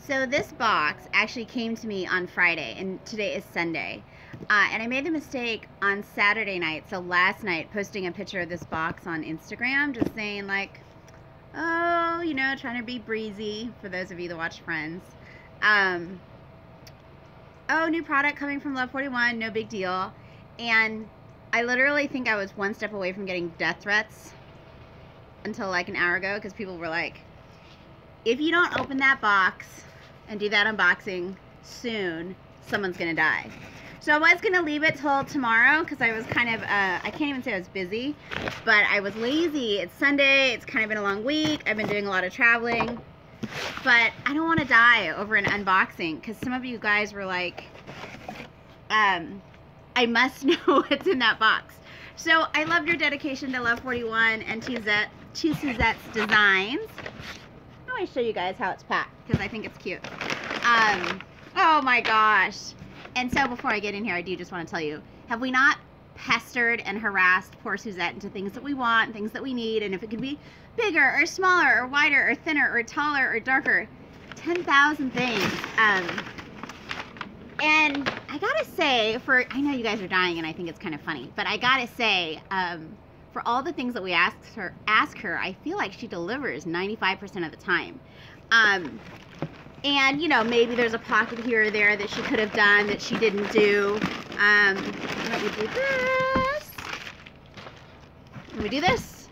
So this box actually came to me on Friday, and today is Sunday. And I made the mistake on Saturday night, so last night, posting a picture of this box on Instagram, just saying like, oh, you know, trying to be breezy for those of you that watch Friends. Oh, new product coming from Love 41, no big deal. And I literally think I was one step away from getting death threats until like an hour ago, because people were like, if you don't open that box and do that unboxing soon, someone's gonna die. So I was gonna leave it till tomorrow because I was kind of, I can't even say I was busy, but I was lazy. It's Sunday, it's kind of been a long week. I've been doing a lot of traveling, but I don't want to die over an unboxing because some of you guys were like, I must know what's in that box. So I love your dedication to Love 41 and to Suzette's designs. I want to show you guys how it's packed because I think it's cute. Oh my gosh. And so before I get in here, I do just want to tell you, have we not pestered and harassed poor Suzette into things that we want, things that we need, and if it could be bigger or smaller or wider or thinner or taller or darker, 10,000 things. And I gotta say, I know you guys are dying and I think it's kind of funny, but I gotta say, for all the things that we ask her, I feel like she delivers 95% of the time. And you know, maybe there's a pocket here or there that she could have done that she didn't do. Let me do this. Let me do this.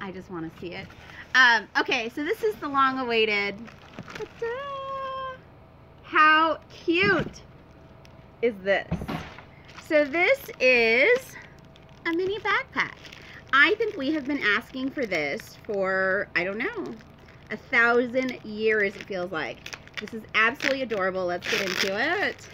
I just want to see it. Okay, so this is the long-awaited. How cute is this? So this is a mini backpack. I think we have been asking for this for, I don't know, 1,000 years it feels like. This is absolutely adorable. Let's get into it.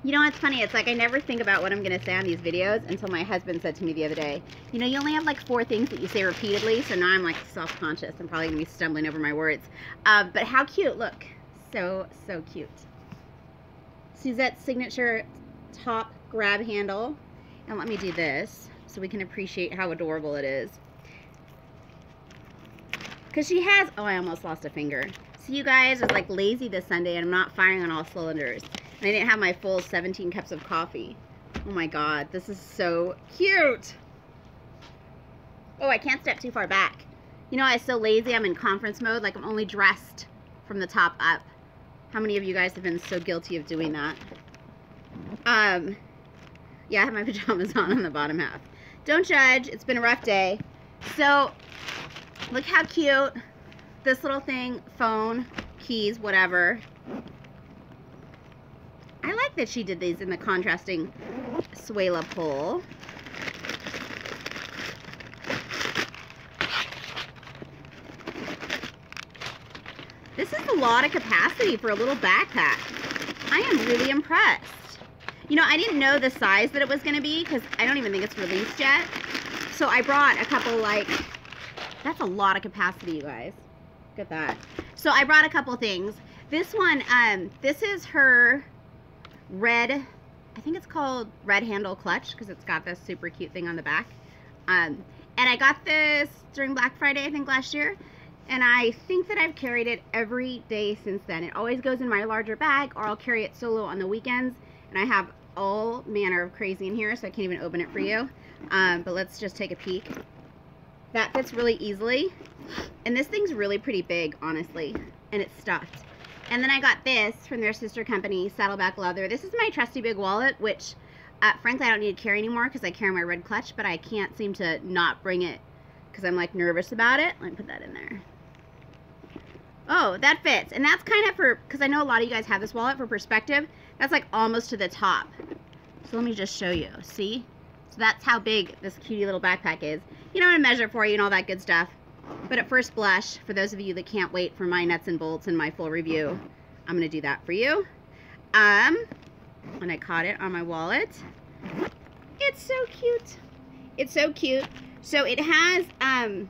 You know what's funny? It's like I never think about what I'm going to say on these videos until my husband said to me the other day, you know, you only have like 4 things that you say repeatedly, so now I'm like self-conscious. I'm probably going to be stumbling over my words. But how cute. Look. So, so cute. Suzette's signature top grab handle. And let me do this so we can appreciate how adorable it is. Because she has, oh, I almost lost a finger. So you guys, I was like lazy this Sunday and I'm not firing on all cylinders. And I didn't have my full 17 cups of coffee. Oh my God, this is so cute. Oh, I can't step too far back. You know, I'm so lazy, I'm in conference mode, like I'm only dressed from the top up. How many of you guys have been so guilty of doing that? Yeah, I have my pajamas on the bottom half. Don't judge, it's been a rough day. So, look how cute this little thing, phone, keys, whatever. I like that she did these in the contrasting Suela pull. This is a lot of capacity for a little backpack. I am really impressed. You know, I didn't know the size that it was going to be because I don't even think it's released yet. So I brought a couple, like, that's a lot of capacity, you guys. Look at that. So I brought a couple things. This one, this is her red, I think it's called red handle clutch because it's got this super cute thing on the back. And I got this during Black Friday, I think last year. And I think that I've carried it every day since then. It always goes in my larger bag, or I'll carry it solo on the weekends. And I have all manner of crazy in here, so I can't even open it for you. But let's just take a peek. That fits really easily. And this thing's really pretty big, honestly. And it's stuffed. And then I got this from their sister company, Saddleback Leather. This is my trusty big wallet, which, frankly, I don't need to carry anymore because I carry my red clutch. But I can't seem to not bring it because I'm, like, nervous about it. Let me put that in there. Oh, that fits. And that's kind of for, because I know a lot of you guys have this wallet, for perspective, that's like almost to the top. So let me just show you. See? So that's how big this cutie little backpack is. You know, I'm going to measure for you and all that good stuff. But at first blush, for those of you that can't wait for my nuts and bolts and my full review, I'm going to do that for you. And I caught it on my wallet. It's so cute. It's so cute. So it has, I'm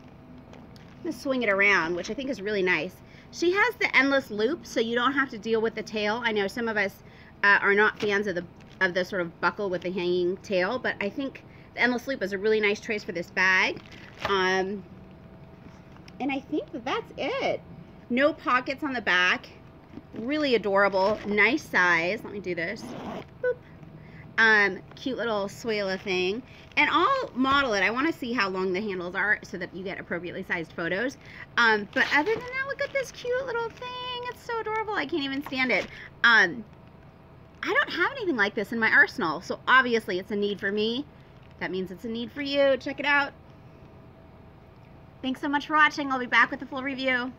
going to swing it around, which I think is really nice. She has the endless loop, so you don't have to deal with the tail. I know some of us are not fans of the sort of buckle with the hanging tail, but I think the endless loop is a really nice choice for this bag. And I think that that's it. No pockets on the back. Really adorable. Nice size. Let me do this. Boop. Cute little Suela thing. And I'll model it. I want to see how long the handles are so that you get appropriately sized photos. But other than that, look at this cute little thing. It's so adorable. I can't even stand it. I don't have anything like this in my arsenal, so obviously it's a need for me. That means it's a need for you. Check it out. Thanks so much for watching. I'll be back with a full review.